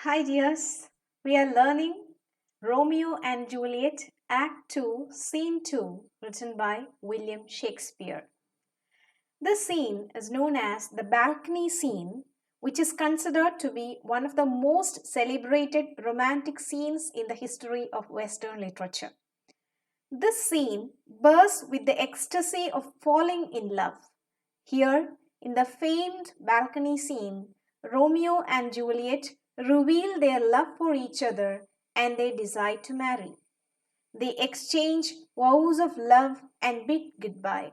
Hi dears, we are learning Romeo and Juliet Act 2, Scene 2, written by William Shakespeare. This scene is known as the balcony scene, which is considered to be one of the most celebrated romantic scenes in the history of Western literature. This scene bursts with the ecstasy of falling in love. Here, in the famed balcony scene, Romeo and Juliet reveal their love for each other and they decide to marry. They exchange vows of love and bid goodbye.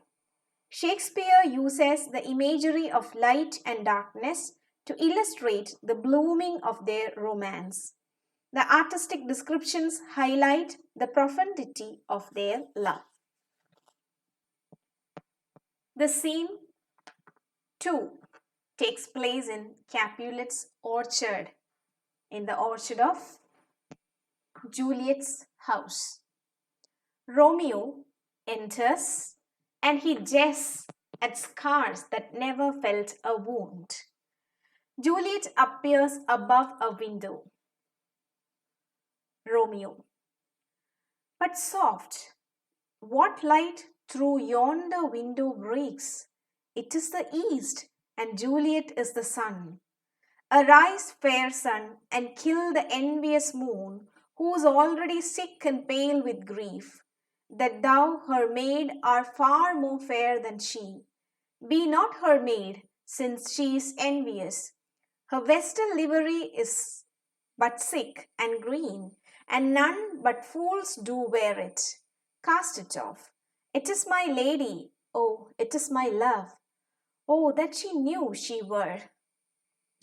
Shakespeare uses the imagery of light and darkness to illustrate the blooming of their romance. The artistic descriptions highlight the profundity of their love. The scene 2 takes place in Capulet's orchard, in the orchard of Juliet's house. Romeo enters and he jests at scars that never felt a wound. Juliet appears above a window. Romeo: but soft, what light through yonder window breaks? It is the east, and Juliet is the sun. Arise, fair sun, and kill the envious moon, who is already sick and pale with grief, that thou, her maid, art far more fair than she. Be not her maid, since she is envious. Her vestal livery is but sick and green, and none but fools do wear it. Cast it off. It is my lady, oh, it is my love. Oh, that she knew she were.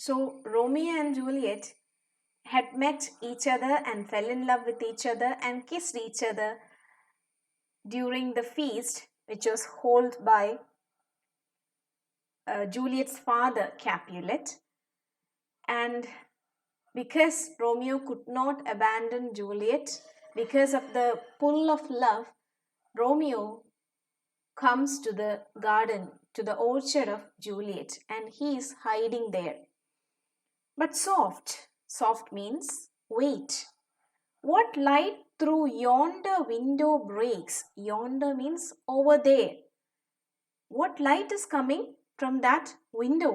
So Romeo and Juliet had met each other and fell in love with each other and kissed each other during the feast which was held by Juliet's father Capulet. And because Romeo could not abandon Juliet because of the pull of love, Romeo comes to the garden, to the orchard of Juliet, and he is hiding there. But soft means wait. What light through yonder window breaks? Yonder means over there. What light is coming from that window?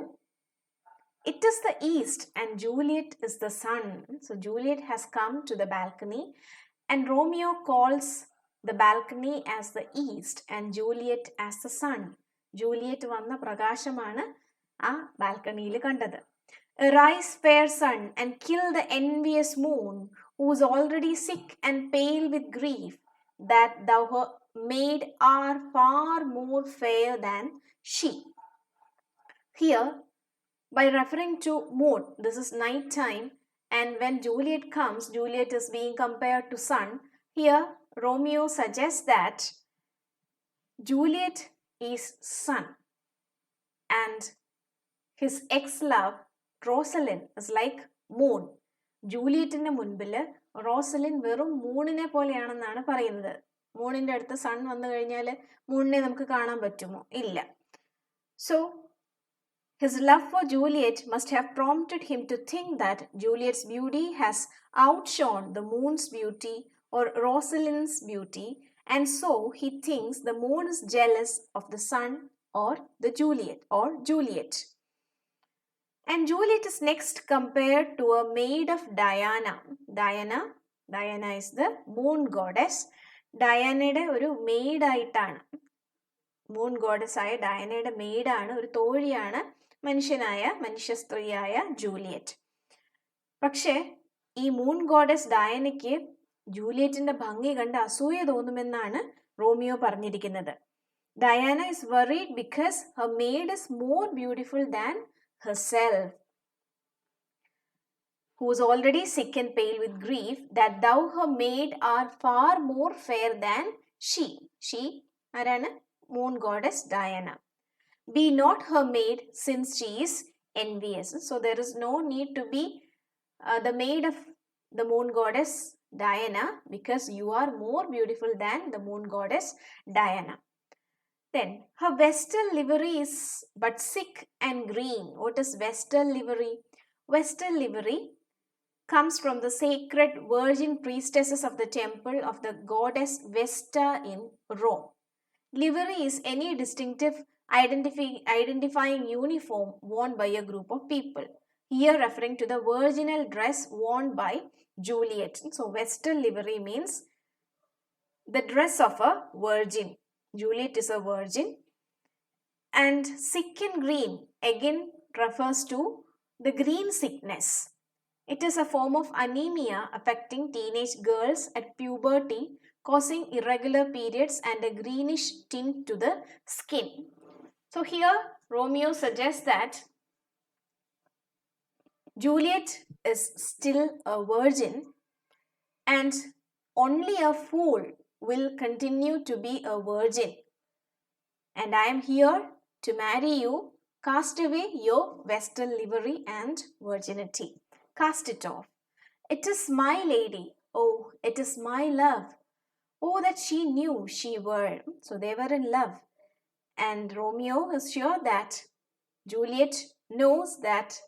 It is the east and Juliet is the sun. So Juliet has come to the balcony and Romeo calls the balcony as the east and Juliet as the sun. Juliet വന്ന പ്രകാശമാണ് ആ ബാൽക്കണിയിൽ കണ്ടത്. Arise, fair sun, and kill the envious moon, who is already sick and pale with grief, that thou her maid are far more fair than she. Here, by referring to moon, this is night time, and when Juliet comes, Juliet is being compared to sun. Here, Romeo suggests that Juliet is sun, and his ex-love Rosalind is like moon. ജൂലിയറ്റിന്റെ മുൻപിൽ റോസലിൻ വെറും മൂണിനെ പോലെയാണെന്നാണ് പറയുന്നത്. മൂണിന്റെ അടുത്ത് sun വന്നു കഴിഞ്ഞാൽ മൂണിനെ നമുക്ക് കാണാൻ പറ്റുമോ? ഇല്ല. So his love for Juliet must have prompted him to think that Juliet's beauty has outshone the moon's beauty or Rosalind's beauty, and so he thinks the moon is jealous of the sun or the Juliet. And Juliet is next compared to a maid of Diana. Diana is the moon goddess. ഡയാനയുടെ ഒരു മെയ്ഡായിട്ടാണ്, moon goddess ആയ ഡയാനയുടെ മെയ്ഡാണ്, ഒരു തോഴിയാണ് മനുഷ്യ സ്ത്രീയായ Juliet. പക്ഷേ ഈ moon goddess ഡയാനയ്ക്ക് ജൂലിയറ്റിന്റെ ഭംഗി കണ്ട് അസൂയ തോന്നുമെന്നാണ് Romeo പറഞ്ഞിരിക്കുന്നത്. Diana is worried because her maid is more beautiful than herself, who is already sick and pale with grief, that thou her maid are far more fair than she. She ആരാണ്? Moon goddess Diana. Be not her maid, since she is envious. So there is no need to be the maid of the moon goddess Diana, because you are more beautiful than the moon goddess Diana. Then her vestal livery is but sick and green. What is vestal livery? Vestal livery comes from the sacred virgin priestesses of the temple of the goddess Vesta in Rome. Livery is any distinctive identifying uniform worn by a group of people. Here referring to the virginal dress worn by Juliet. So Vestal livery means the dress of a virgin. Juliet is a virgin. And sick in green again refers to the green sickness. It is a form of anemia affecting teenage girls at puberty, causing irregular periods and a greenish tint to the skin. So here Romeo suggests that Juliet is still a virgin and only a fool will continue to be a virgin. And I am here to marry you. Cast away your vestal livery and virginity. Cast it off. It is my lady. Oh, it is my love. Oh, that she knew she were. So they were in love. And Romeo is sure that Juliet knows that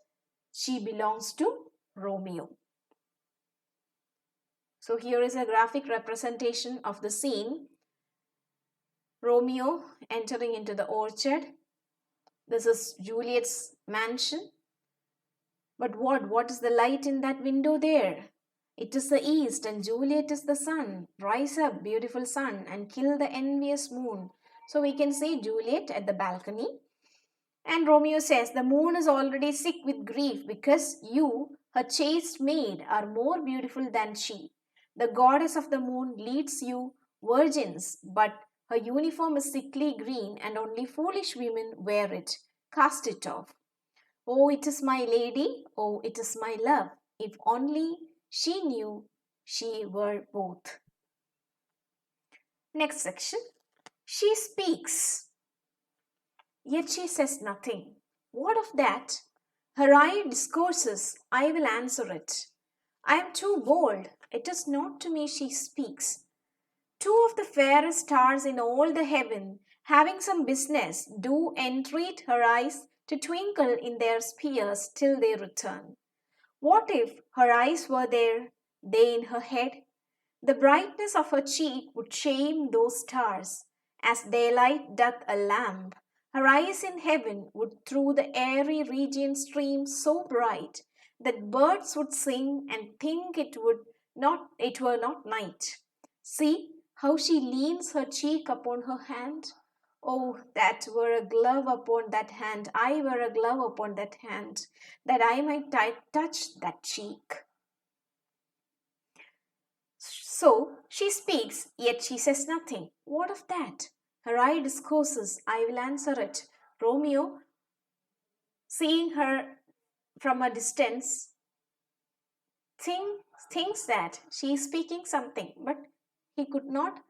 she belongs to Romeo. So here is a graphic representation of the scene. Romeo entering into the orchard. This is Juliet's mansion. But what is the light in that window there? It is the east and Juliet is the sun. Rise up, beautiful sun, and kill the envious moon. So we can see Juliet at the balcony. And Romeo says, the moon is already sick with grief because you, her chaste maid, are more beautiful than she. The goddess of the moon leads you virgins, but her uniform is sickly green and only foolish women wear it. Cast it off. Oh, it is my lady. Oh, it is my love. If only she knew she were both. Next section. She speaks, yet she says nothing. What of that? Her eye discourses, I will answer it. I am too bold. It is not to me she speaks. Two of the fairest stars in all the heaven, having some business, do entreat her eyes to twinkle in their spheres till they return. What if her eyes were there, they in her head? The brightness of her cheek would shame those stars, as daylight doth a lamp. Her eyes in heaven would through the airy region stream so bright that birds would sing and think it were not night. See how she leans her cheek upon her hand. Oh, that were a glove upon that hand, I were a glove upon that hand, that I might touch that cheek. So she speaks, yet she says nothing. What of that? Her eye discourses, I will answer it. Romeo, seeing her from a distance, thinks that she is speaking something, but he could not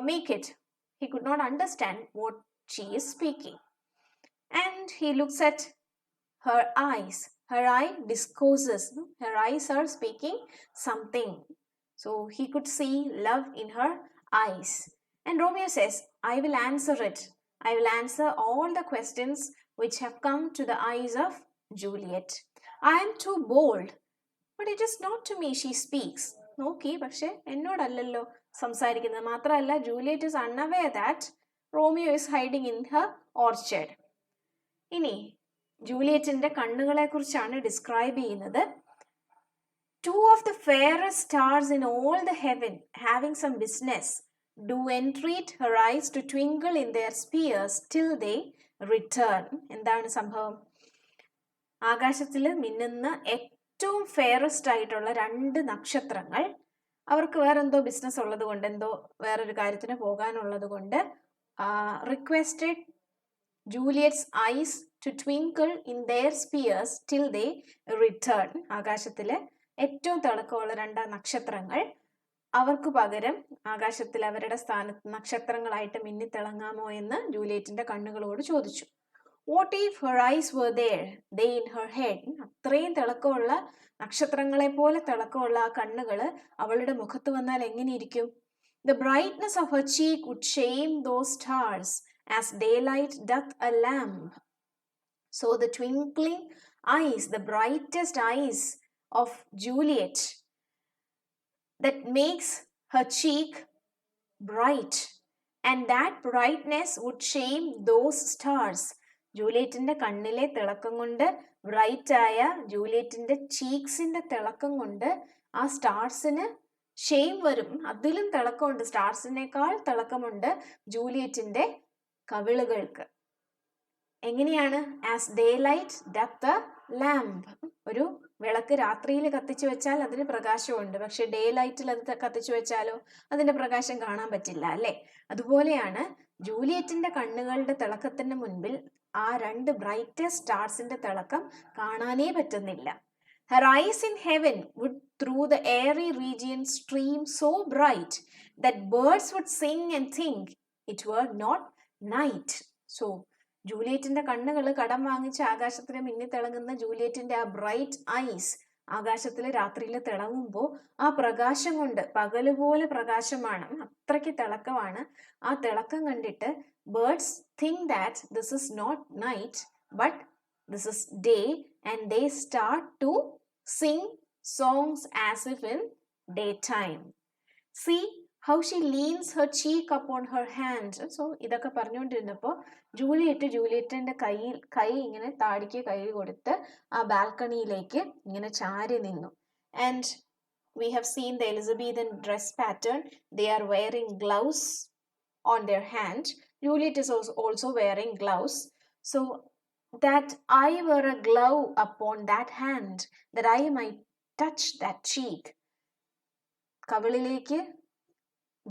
make it. He could not understand what she is speaking. And he looks at her eyes. Her eye discourses. Her eyes are speaking something. So he could see love in her eyes. And Romeo says, I will answer it. I will answer all the questions which have come to the eyes of Juliet. I am too bold, but it is not to me she speaks. നോക്കി പക്ഷെ എന്നോടല്ലല്ലോ സംസാരിക്കുന്നത്. മാത്രമല്ല Juliet is unaware that Romeo is hiding in her orchard. ഇനി ജൂലിയറ്റിന്റെ കണ്ണുകളെ കുറിച്ചാണ് describe ചെയ്യുന്നത്. Two of the fairest stars in all the heaven, having some business, do entreat her eyes to twinkle in their spheres till they return. എന്താണ് സംഭവം? ആകാശത്തിൽ മിന്നുന്ന ഏറ്റവും fairest ആയിട്ടുള്ള രണ്ട് നക്ഷത്രങ്ങൾ അവർക്ക് വേറെന്തോ ബിസിനസ് ഉള്ളത് കൊണ്ട്, എന്തോ വേറൊരു കാര്യത്തിന് പോകാനുള്ളത് കൊണ്ട് requested Juliet's eyes to twinkle in their spheres till they return. ആകാശത്തിലെ ഏറ്റവും തിളക്കമുള്ള രണ്ട് നക്ഷത്രങ്ങൾ അവർക്ക് പകരം ആകാശത്തിൽ അവരുടെ സ്ഥാനത്ത് നക്ഷത്രങ്ങളായിട്ട് മിന്നിത്തിളങ്ങാമോ എന്ന് ജൂലിയറ്റിന്റെ കണ്ണുകളോട് ചോദിച്ചു. What if her eyes were there, they in her head? അത്രയും തിളക്കമുള്ള നക്ഷത്രങ്ങളെ പോലെ തിളക്കമുള്ള ആ കണ്ണുകൾ അവളുടെ മുഖത്ത് വന്നാൽ എങ്ങനെയിരിക്കും? The brightness of her cheek would shame those stars as daylight doth a lamp. So the twinkling eyes, the brightest eyes of Juliet that makes her cheek bright, and that brightness would shame those stars. ജൂലിയറ്റിന്റെ കണ്ണിലെ തിളക്കം കൊണ്ട്, ബ്രൈറ്റായ ജൂലിയറ്റിന്റെ ചീക്സിന്റെ തിളക്കം കൊണ്ട് ആ സ്റ്റാർസിന് shame വരും. അതിലും തിളക്കമുണ്ട്, സ്റ്റാർസിനേക്കാൾ തിളക്കമുണ്ട് ജൂലിയറ്റിന്റെ കവിളുകൾക്ക്. എങ്ങനെയാണ്? As day light ഡത്ത് lamp. ഒരു വിളക്ക് രാത്രിയിൽ കത്തിച്ചു വെച്ചാൽ അതിന് പ്രകാശമുണ്ട്, പക്ഷെ ഡേ ലൈറ്റിൽ അത് കത്തിച്ചു വെച്ചാലോ അതിന്റെ പ്രകാശം കാണാൻ പറ്റില്ല, അല്ലെ? അതുപോലെയാണ് ജൂലിയറ്റിന്റെ കണ്ണുകളുടെ തിളക്കത്തിന് മുൻപിൽ ആ രണ്ട് ബ്രൈറ്റസ്റ്റ് സ്റ്റാർസിന്റെ തിളക്കം കാണാനേ പറ്റുന്നില്ല. Her eyes in heaven would through the airy region stream so bright that birds would sing and think it were not night. So ജൂലിയറ്റിന്റെ കണ്ണുകൾ കടം വാങ്ങിച്ച് ആകാശത്തിൽ മിന്നിത്തിളങ്ങുന്ന ജൂലിയറ്റിന്റെ ആ ബ്രൈറ്റ് ഐസ് ആകാശത്തിൽ രാത്രിയിൽ തിളങ്ങുമ്പോൾ ആ പ്രകാശം കൊണ്ട് പകലുപോലെ പ്രകാശമാണ്, അത്രയ്ക്ക് തിളക്കമാണ്. ആ തിളക്കം കണ്ടിട്ട് birds think that this is not night but this is day, and they start to sing songs as if in day time. See how she leans her cheek upon her hand. So ഇതൊക്കെ പറഞ്ഞുകൊണ്ടിരുന്നപ്പോൾ ജൂലിയറ്റിന്റെ കൈ ഇങ്ങനെ താടിക്ക് കൈ കൊടുത്ത് ആ ബാൽക്കണിയിലേക്ക് ഇങ്ങനെ ചാരി നിന്നു. And we have seen the Elizabethan dress pattern. They are wearing gloves on their hand. Juliet is also wearing gloves. So that I wear a glove upon that hand, that I might touch that cheek. കവിളിലേക്ക്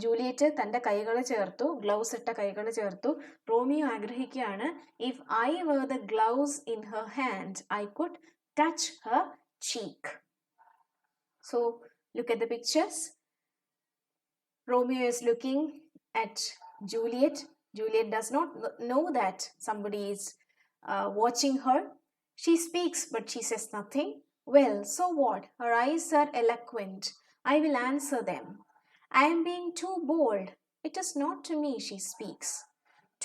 Juliet തൻ്റെ കൈകൾ ചേർത്തു, gloves ഇട്ട കൈകൾ ചേർത്തു. Romeo ആഗ്രഹിക്കുകയാണ്, if I were the gloves in her hand I could touch her cheek. So look at the pictures. Romeo is looking at Juliet. Juliet does not know that somebody is watching her. She speaks, but she says nothing. Well, so what? Her eyes are eloquent. I will answer them. I am being too bold. It is not to me she speaks.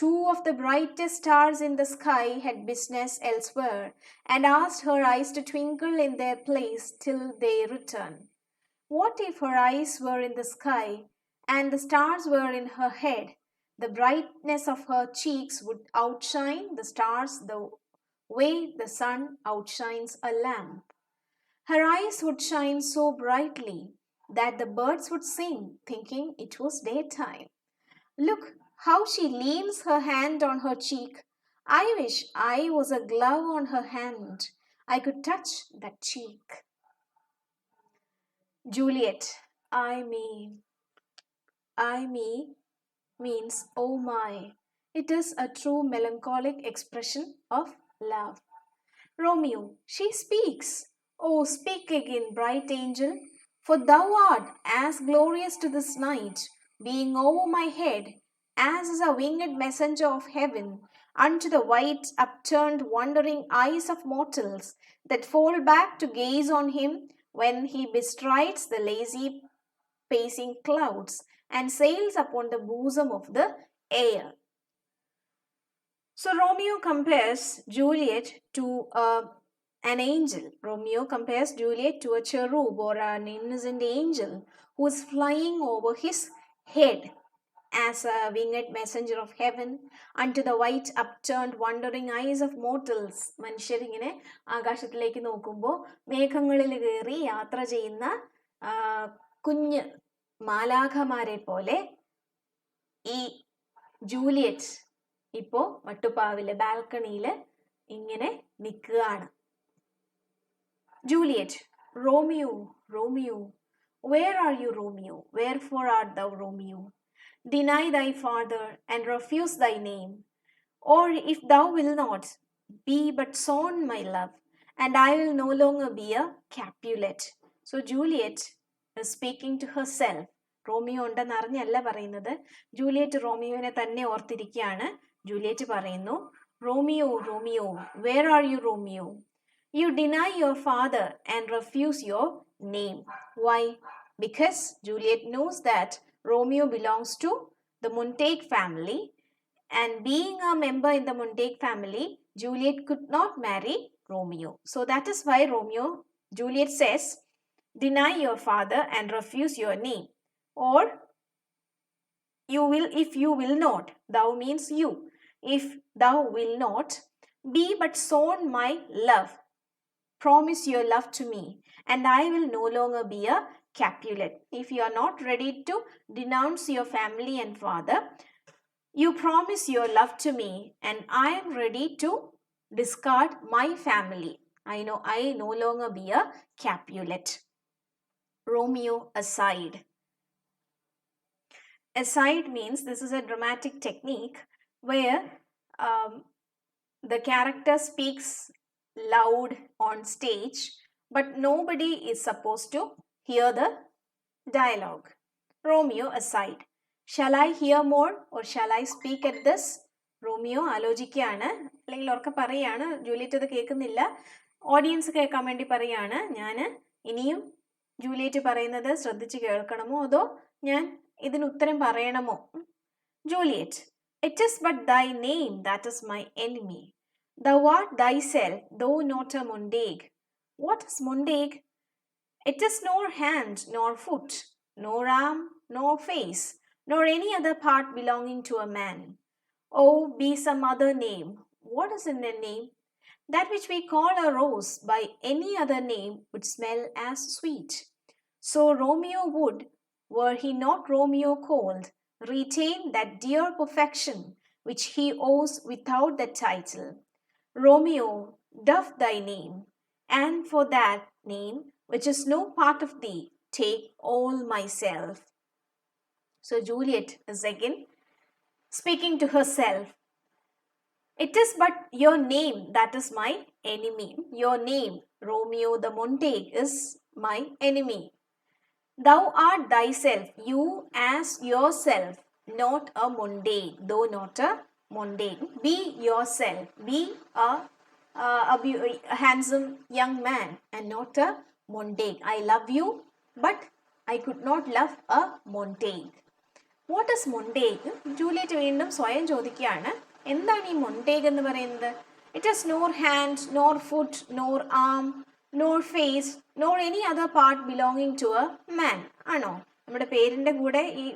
Two of the brightest stars in the sky had business elsewhere, and asked her eyes to twinkle in their place till they return. What if her eyes were in the sky, and the stars were in her head? The brightness of her cheeks would outshine the stars the way the sun outshines a lamp. Her eyes would shine so brightly that the birds would sing, thinking it was daytime. Look how she leans her hand on her cheek. I wish I was a glove on her hand. I could touch that cheek. Juliet, I me means oh my. It is a true melancholic expression of love. Romeo, she speaks. Oh, speak again, bright angel. For thou art as glorious to this night, being over my head, as is a winged messenger of heaven, unto the white, upturned, wondering eyes of mortals, that fall back to gaze on him when he bestrides the lazy pacing clouds, and sails upon the bosom of the air. So Romeo compares Juliet to an angel. Romeo compares Juliet to a cherub or an innocent angel who is flying over his head as a winged messenger of heaven unto the white upturned wondering eyes of mortals. മനുഷ്യരിങ്ങനെ ആകാശത്തിലേക്ക് നോക്കുമ്പോൾ മേഘങ്ങളിൽ കയറി യാത്ര ചെയ്യുന്ന കുഞ്ഞ് മാലാഖമാരെ പോലെ ഈ Juliet ഇപ്പോ വട്ടുപ്പാവിലെ ബാൽക്കണിയിൽ ഇങ്ങനെ നിൽക്കുകയാണ്. Juliet, Romeo, Romeo, where are you, Romeo? Wherefore art thou, Romeo? Deny thy father and refuse thy name. Or if thou wilt not, be but sown, my love, and I will no longer be a Capulet. So Juliet is speaking to herself. Romeo ഉണ്ടെന്ന് അറിഞ്ഞല്ല പറയുന്നത്, Juliet റോമിയോനെ തന്നെ ഓർത്തിരിക്കുകയാണ്. Juliet പറയുന്നു, Romeo, Romeo, where are you, Romeo? You deny your father and refuse your name. Why? Because Juliet knows that Romeo belongs to the Montague family, and being a member in the Montague family, Juliet could not marry Romeo. So that is why Romeo Juliet says, deny your father and refuse your name. Or you will, if you will not, thou means you. If thou will not, be but sown my love. Promise your love to me, and I will no longer be a Capulet. If you are not ready to denounce your family and father, you promise your love to me, and I am ready to discard my family. I no longer be a Capulet. Romeo aside. Aside means this is a dramatic technique where the character speaks loud on stage, but nobody is supposed to hear the dialogue. Romeo aside. Shall I hear more or shall I speak at this? Romeo ആലോചിക്കുകയാണ്, അല്ലെങ്കിൽ ഉറക്കെ പറയാണ്, Juliet അത് കേൾക്കുന്നില്ല, audience കേൾക്കാൻ വേണ്ടി പറയാണ്, ഞാൻ ഇനിയും ജൂലിയറ്റ് പറയുന്നത് ശ്രദ്ധിച്ച് കേൾക്കണമോ അതോ ഞാൻ ഇതിന് ഉത്തരം പറയണമോ? Juliet, it is but thy name that is my enemy. Thou art thyself, though not a Montague. What is Montague? It is nor hand nor foot, nor arm nor face, nor any other part belonging to a man. Oh, be some other name. What is in a name? That which we call a rose by any other name would smell as sweet. So Romeo would, were he not Romeo called, retain that dear perfection which he owes without the title. Romeo, doff thy name, and for that name, which is no part of thee, take all myself. So Juliet is again speaking to herself. It is but your name that is my enemy. Your name, Romeo the Montague, is my enemy. Thou art thyself, you as yourself, not a Montague, though not a Montague. Be yourself, be a handsome young man and not a Montague. I love you, but I could not love a Montague. What is Montague? Juliet വീണ്ടും സ്വയം ചോദിക്കുകയാണ്, എന്താണ് ഈ Montague എന്ന് പറയുന്നത്? It is nor hand, nor foot, nor arm, nor face, nor any other part belonging to a man. ആണോ? നമ്മുടെ പേരിൻ്റെ കൂടെ ഈ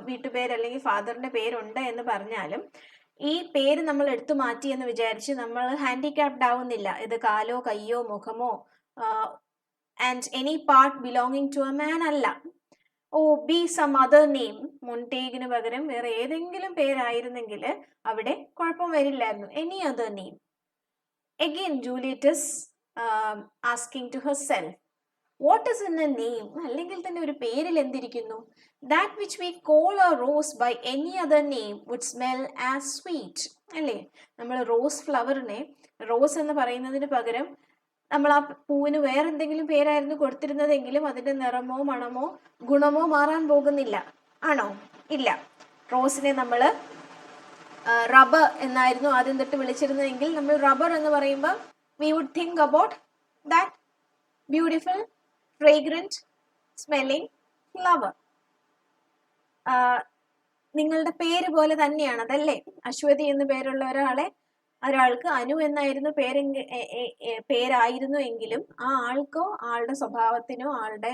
വീട്ടുപേര് അല്ലെങ്കിൽ ഫാദറിൻ്റെ പേരുണ്ട് എന്ന് പറഞ്ഞാലും ഈ പേര് നമ്മൾ എടുത്തു മാറ്റി എന്ന് വിചാരിച്ച് നമ്മൾ ഹാൻഡിക്യാപ്ഡ് ആവുന്നില്ല. ഇത് കാലോ കയ്യോ മുഖമോ and any part belonging to a man അല്ല. Oh, be some other name. മൊണ്ടേഗിന് പകരം വേറെ ഏതെങ്കിലും പേരായിരുന്നെങ്കിൽ അവിടെ കുഴപ്പം വരില്ലായിരുന്നു. Any other name. Again, Juliet is asking to herself, what is in a name? അല്ലെങ്കിൽ തന്നെ ഒരു പേരിൽ എന്തിരിക്കുന്നു? That which we call a rose by any other name would smell as sweet. അല്ലേ? നമ്മൾ റോസ് ഫ്ലവറിനെ റോസ് എന്ന് പറയുന്നതിന് പകരം നമ്മൾ ആ പൂവിന് വേറെ എന്തെങ്കിലും പേരായിരുന്നു കൊടുത്തിരുന്നതെങ്കിലും അതിൻ്റെ നിറമോ മണമോ ഗുണമോ മാറാൻ പോകുന്നില്ല. ആണോ? ഇല്ല. റോസിനെ നമ്മൾ റബ്ബർ എന്നായിരുന്നു ആദ്യം തൊട്ട് വിളിച്ചിരുന്നതെങ്കിൽ നമ്മൾ റബ്ബർ എന്ന് പറയുമ്പോൾ we would think about that beautiful fragrant smelling flower. നിങ്ങളുടെ പേര് പോലെ തന്നെയാണ് അതല്ലേ? അശ്വതി എന്ന് പേരുള്ള ഒരാൾക്ക് അനു എന്നായിരുന്നു പേരായിരുന്നു എങ്കിലും ആ ആൾക്കോ ആളുടെ സ്വഭാവത്തിനോ ആളുടെ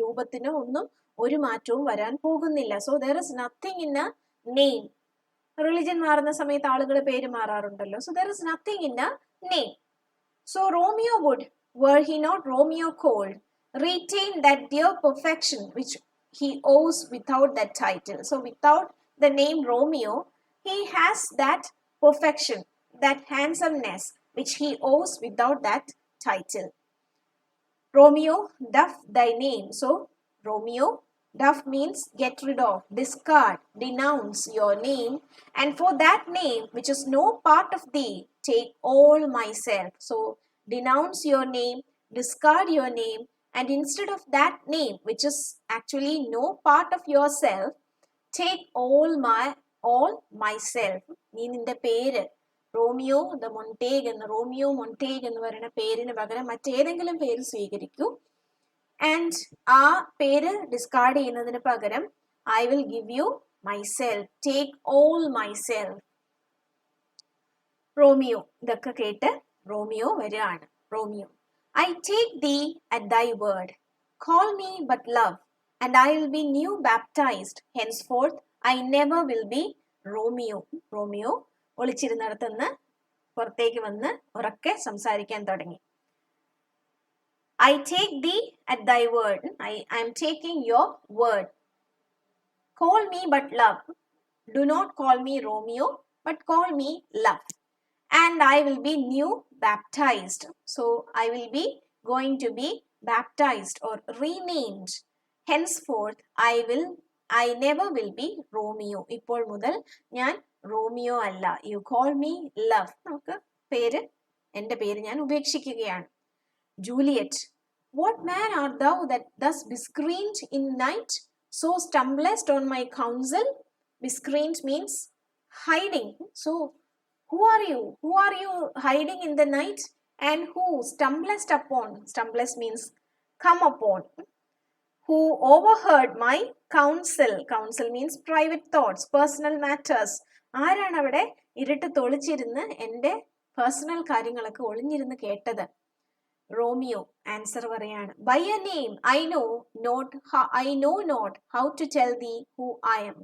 രൂപത്തിനോ ഒന്നും ഒരു മാറ്റവും വരാൻ പോകുന്നില്ല. So there is nothing in a name. Religion മാറുന്ന സമയത്ത് ആളുകൾ പേര് മാറാറുണ്ടല്ലോ. So there is nothing in a name. So Romeo would, were he not Romeo called, retain that dear perfection which he owes without that title. So without the name Romeo, he has that perfection, that handsomeness which he owes without that title. Romeo, doff thy name. So Romeo, doff means get rid of, discard, denounce your name, and for that name which is no part of thee, take all myself. So denounce your name, discard your name, and instead of that name which is actually no part of yourself, take all myself. നീ നിന്റെ പേര് Romeo the Montagu എന്ന്, Romeo Montagu എന്ന് പറയുന്ന പേരിന് പകരം മറ്റേതെങ്കിലും പേര് സ്വീകരിക്കൂ. ആൻഡ് ആ പേര് ഡിസ്കാർഡ് ചെയ്യുന്നതിന് പകരം I will give you myself, take all myself. Romeo ഇതൊക്കെ കേട്ട് റോമിയോ വരികയാണ്. Romeo, I take thee at thy word. Call me but love, and I will be new baptized. Henceforth, I never will be Romeo. Romeo ഒളിച്ചിരുന്നിടത്തുനിന്ന് പുറത്തേക്ക് വന്ന് ഉറക്കെ സംസാരിക്കാൻ തുടങ്ങി. I take thee at thy word. I am taking your word. Call me but love. Do not call me Romeo, but call me love. And I will be new baptized. So I will be going to be baptized or renamed. Henceforth, I never will be Romeo. ഇപ്പോൾ മുതൽ ഞാൻ Romeo അല്ല. You call me love. നമുക്ക് എൻ്റെ പേര് ഞാൻ ഉപേക്ഷിക്കുകയാണ്. Juliet, what man art thou that thus bescreened in night, so stumblest on my counsel? Bescreened means hiding. So who are you? Who are you hiding in the night? And who stumblest upon? Stumblest means come upon. Who overheard my counsel? Counsel means private thoughts, personal matters. ആരാണ് അവിടെ ഇരുട്ട് തൊളിച്ചിരുന്ന് എൻ്റെ personal കാര്യങ്ങളൊക്കെ ഒളിഞ്ഞിരുന്ന് കേട്ടത്? Romeo answer പറയാണ്. By a name I know not how to tell thee who I am.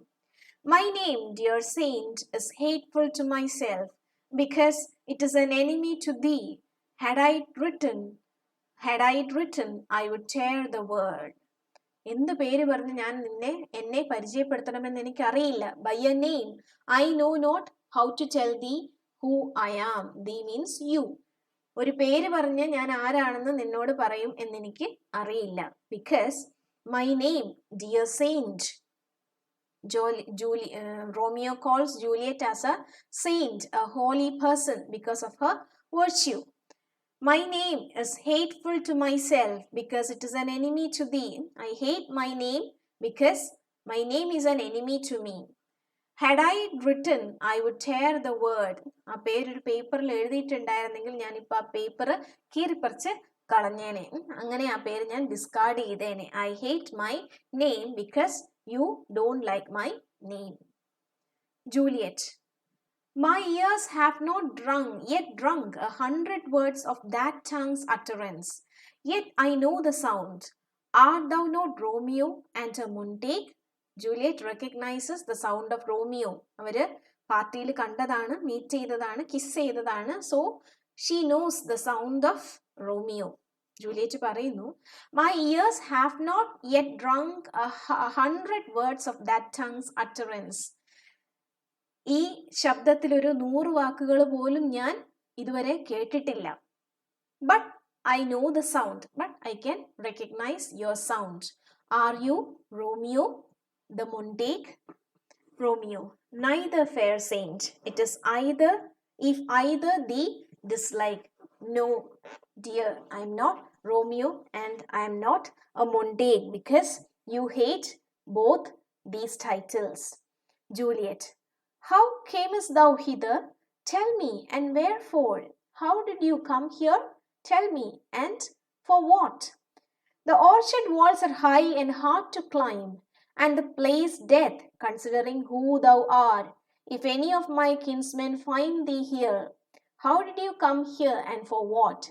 My name, dear saint, is hateful to myself, because it is an enemy to thee. Had I it written, I would tear the word. എന്ത് പേര് പറഞ്ഞ് ഞാൻ എന്നെ പരിചയപ്പെടുത്തണമെന്ന് എനിക്കറിയില്ല. By a name I know not how to tell thee who I am. Thee means you. ഒരു പേര് പറഞ്ഞ് ഞാൻ ആരാണെന്ന് നിന്നോട് പറയും എന്നെനിക്ക് അറിയില്ല. Because my name, dear saint, Romeo calls Juliet as a saint, a holy person, because of her virtue. My name is hateful to myself, because it is an enemy to thee. I hate my name because my name is an enemy to me. Had I written, I would tear the word. ആ പേരൊരു പേപ്പറിൽ എഴുതിയിട്ടുണ്ടായിരുന്നെങ്കിൽ ഞാനിപ്പോൾ ആ paper കീറിപ്പറിച്ച് കളഞ്ഞേനെ. അങ്ങനെ ആ പേര് ഞാൻ discard ചെയ്തേനെ. I hate my name because you don't like my name. Juliet, my ears have not yet drunk 100 words of that tongue's utterance. Yet I know the sound. Art thou not Romeo and a Montague? Juliet recognizes the sound of Romeo. അവര് പാർട്ടിയിൽ കണ്ടതാണ്, meet ചെയ്തതാണ്, kiss ചെയ്തതാണ്. So she knows the sound of Romeo. Juliet പറയുന്നു, my ears have not yet drunk 100 words of that tongue's utterance. ഈ ശബ്ദത്തിൽ ഒരു 100 വാക്കുകൾ പോലും ഞാൻ ഇതുവരെ കേട്ടിട്ടില്ല. But I know the sound, but I can recognize your sound. Are you Romeo the Montague? Romeo, neither, fair saint. It is either, if either thee dislike. No, dear, I am not Romeo and I am not a Montague, because you hate both these titles. Juliet, how camest thou hither? Tell me, and wherefore? How did you come here? Tell me, and for what? The orchard walls are high and hard to climb, and the place death, considering who thou art. If any of my kinsmen find thee here, how did you come here, and for what?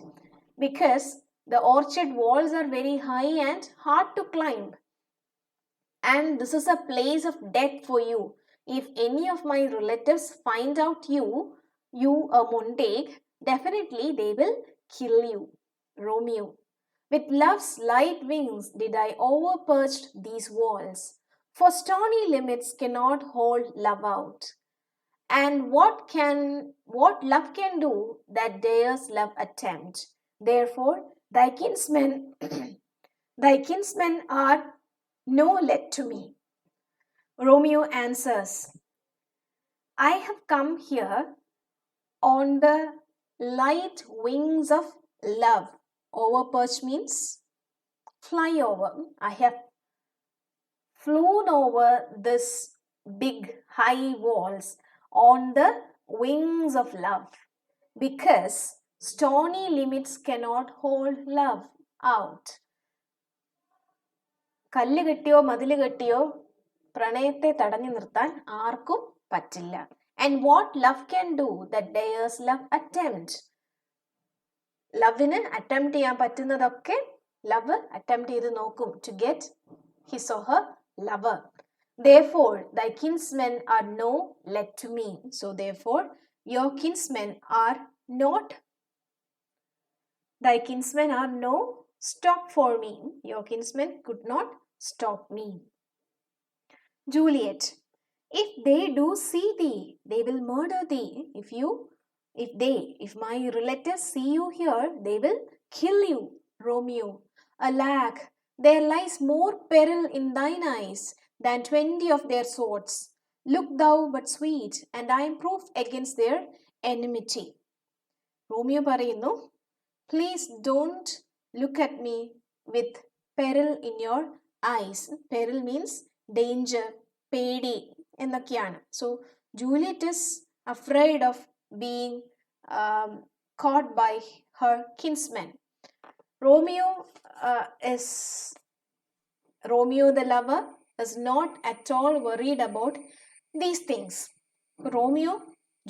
Because the orchard walls are very high and hard to climb, and this is a place of death for you. If any of my relatives find out you a Montague, definitely they will kill you. Romeo, with love's light wings did I overperch these walls, for stony limits cannot hold love out. And what love can do that dares love attempt? Therefore thy kinsmen are no let to me. Romeo answers, I have come here on the light wings of love. Overperch means fly over. I have flown over this big high walls on the wings of love, because stony limits cannot hold love out. കല്ല് കെട്ടിയോ മതില് കെട്ടിയോ പ്രണയത്തെ തടഞ്ഞു നിർത്താൻ ആർക്കും പറ്റില്ല. And what love can do that dares love attempt? ലവിന് attempt ചെയ്യാൻ പറ്റുന്നതൊക്കെ ലവ് അറ്റംപ്റ്റ് ചെയ്ത് നോക്കും to get his or her lover. Therefore, thy kinsmen are no let to me. So therefore, your kinsmen are not, thy kinsmen are no stop for me. Your kinsmen could not stop me. Juliet, if they do see thee, they will murder thee. If my relatives see you here, they will kill you. Romeo, alack, there lies more peril in thine eyes than 20 of their swords. Look thou but sweet, and I am proof against their enmity. Romeo പറയുന്നു, please don't look at me with peril in your eyes. Peril means danger, പേടി എന്നൊക്കെയാണ്. So Juliet is afraid of being caught by her kinsmen. Romeo the lover is not at all worried about these things. Romeo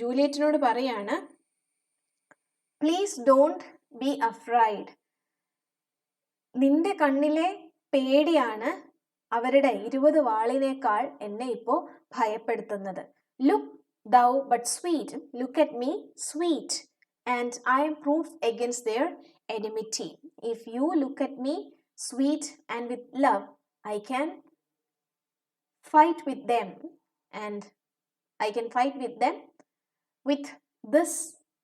ജൂലിയറ്റിനോട് പറയാണ്, please don't be afraid. നിന്റെ കണ്ണിലെ പേടിയാണ് അവരുടെ 20 വാളിനേക്കാൾ എന്നെ ഇപ്പോൾ ഭയപ്പെടുത്തുന്നത്. Look thou but sweet, look at me sweet, and I am proof against their enmity. If you look at me sweet and with love, I can fight with them, and I can fight with them with this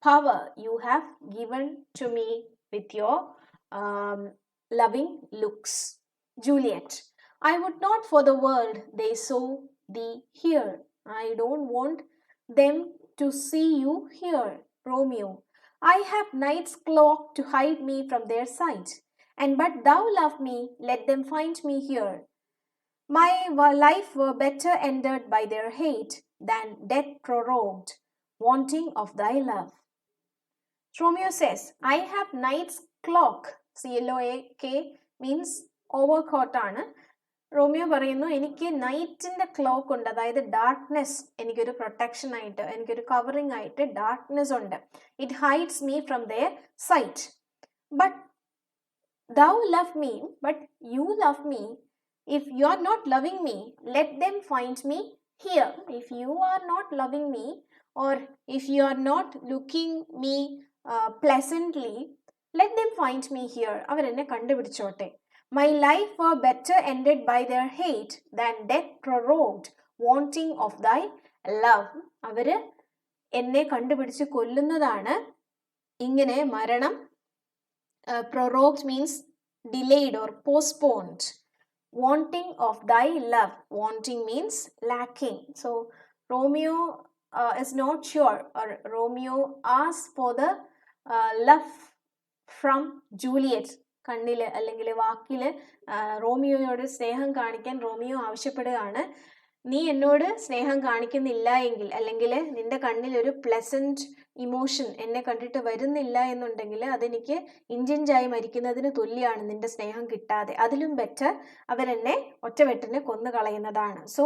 power you have given to me with your loving looks. Juliet, I would not for the world they saw thee here. I don't want them to see you here. Romeo, I have night's cloak to hide me from their sight, and but thou love me, let them find me here. My life were better ended by their hate than death prorogued, wanting of thy love. Romeo says, I have night's cloak. CLOAK means overcoat ആണ്. Romeo പറയുന്നു, എനിക്ക് നൈറ്റിൻ്റെ clock ഉണ്ട്, അതായത് darkness എനിക്കൊരു protection ആയിട്ട്, എനിക്കൊരു covering ആയിട്ട് darkness ഉണ്ട്. It hides me from their sight. But thou love me, but you love me. If you are not loving me, let them find me here. If you are not loving me, or if you are not looking me pleasantly, let them find me here. അവരെന്നെ കണ്ടുപിടിച്ചോട്ടെ. My life were better ended by their hate than death prorogued, wanting of thy love. അവര് എന്നെ കണ്ടുപിടിച്ച് കൊല്ലുന്നതാണ് ഇങ്ങനെ മരണം. Prorogued means delayed or postponed. Wanting of thy love. Wanting means lacking. So Romeo is not sure, or Romeo asks for the love from Juliet. കണ്ണിൽ അല്ലെങ്കിൽ വാക്കിൽ റോമിയോയോട് സ്നേഹം കാണിക്കാൻ റോമിയോ ആവശ്യപ്പെടുകയാണ്. നീ എന്നോട് സ്നേഹം കാണിക്കുന്നില്ല എങ്കിൽ, അല്ലെങ്കിൽ നിന്റെ കണ്ണിൽ ഒരു പ്ലസന്റ് ഇമോഷൻ എന്നെ കണ്ടിട്ട് വരുന്നില്ല എന്നുണ്ടെങ്കിൽ അതെനിക്ക് ഇഞ്ചിഞ്ചായി മരിക്കുന്നതിന് തുല്യമാണ് നിന്റെ സ്നേഹം കിട്ടാതെ. അതിലും ബെറ്റർ അവരെന്നെ ഒറ്റവെട്ടിന് കൊന്നു കളയുന്നതാണ്. So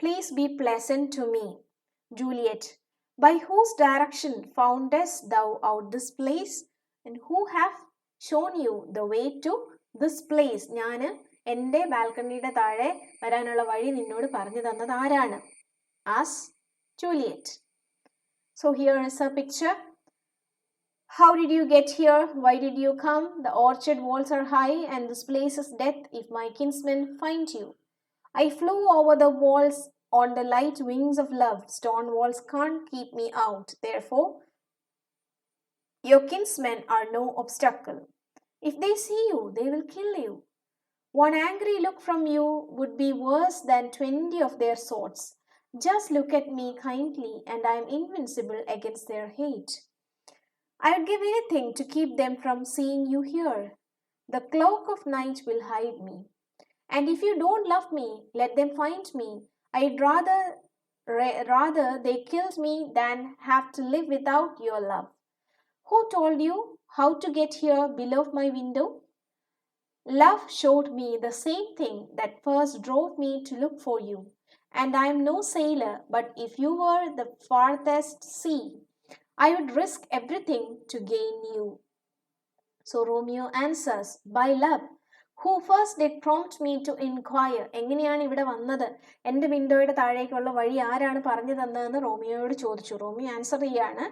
please be pleasant to me. Juliet, by whose direction foundest thou out this place, and who have shown you the way to this place. ഞാൻ എൻ്റെ ബാൽക്കണിയുടെ താഴെ വരാനുള്ള വഴി നിന്നോട് പറഞ്ഞു തന്നത് ആരാണ്? As Juliet. So here is a picture. How did you get here? Why did you come? The orchard walls are high, and this place is death if my kinsmen find you. I flew over the walls on the light wings of love. Stone walls can't keep me out. Therefore, your kinsmen are no obstacle. If they see you, they will kill you. One angry look from you would be worse than 20 of their swords. Just look at me kindly, and I am invincible against their hate. I would give anything to keep them from seeing you here. The cloak of night will hide me. And if you don't love me, let them find me. I'd rather they killed me than have to live without your love. Who told you how to get here below my window? Love showed me the same thing that first drove me to look for you. And I am no sailor, but if you were the farthest sea, I would risk everything to gain you. So Romeo answers, by love. Who first did prompt me to inquire? എങ്ങനെയാണ് ഇവിടെ വന്നത്? എൻ്റെ വിൻഡോയുടെ താഴേക്കുള്ള വഴി ആരാണ് പറഞ്ഞു തന്നതെന്ന് റോമിയോയോട് ചോദിച്ചു. Romeo answer ചെയ്യാണ്,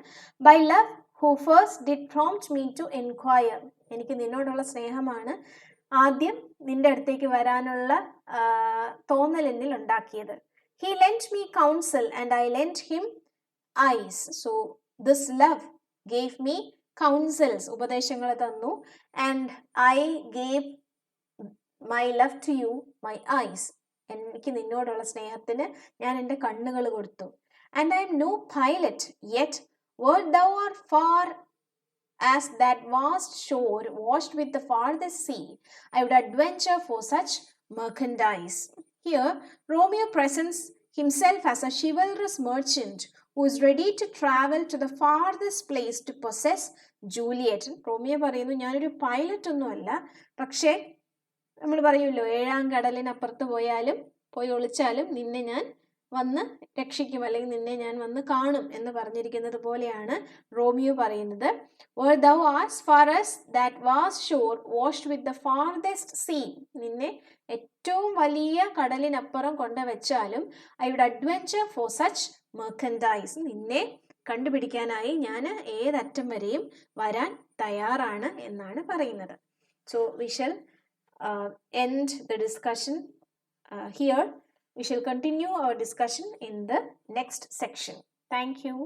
by love who first did prompt me to inquire. എനിക്ക് നിന്നോടുള്ള സ്നേഹമാണ് ആദ്യം നിന്റെ അടുത്തേക്ക് വരാനുള്ള തോന്നൽ എന്നിൽ ഉണ്ടാക്കിയത്. He lent me counsel and I lent him eyes. So this love gave me counsels, ഉപദേശങ്ങൾ തന്നു, and I gave my love to you, my eyes. എനിക്ക് നിന്നോടുള്ള സ്നേഹത്തിന് ഞാൻ എൻ്റെ കണ്ണുകൾ കൊടുത്തു. And I am no pilot, yet wert thou art far as that vast shore washed with the farthest sea, I would adventure for such merchandise. Here, Romeo presents himself as a chivalrous merchant who is ready to travel to the farthest place to possess Juliet. Romeo പറയുന്നു, ഞാനൊരു pilot ഒന്നുമല്ല, പക്ഷേ നമ്മൾ പറയുമല്ലോ, 7-ാം കടലിനപ്പുറത്ത് പോയി ഒളിച്ചാലും നിന്നെ ഞാൻ വന്ന് രക്ഷിക്കും, അല്ലെങ്കിൽ നിന്നെ ഞാൻ വന്ന് കാണും എന്ന് പറഞ്ഞിരിക്കുന്നത് പോലെയാണ് റോമിയോ പറയുന്നത്. Were thou as far as that vast shore washed with the farthest sea. നിന്നെ ഏറ്റവും വലിയ കടലിനപ്പുറം കൊണ്ടുവച്ചാലും I would adventure for such merchandise. നിന്നെ കണ്ടുപിടിക്കാനായി ഞാൻ ഏതറ്റം വരെയും വരാൻ തയ്യാറാണ് എന്നാണ് പറയുന്നത്. So we shall end the discussion here. We shall continue our discussion in the next section. Thank you.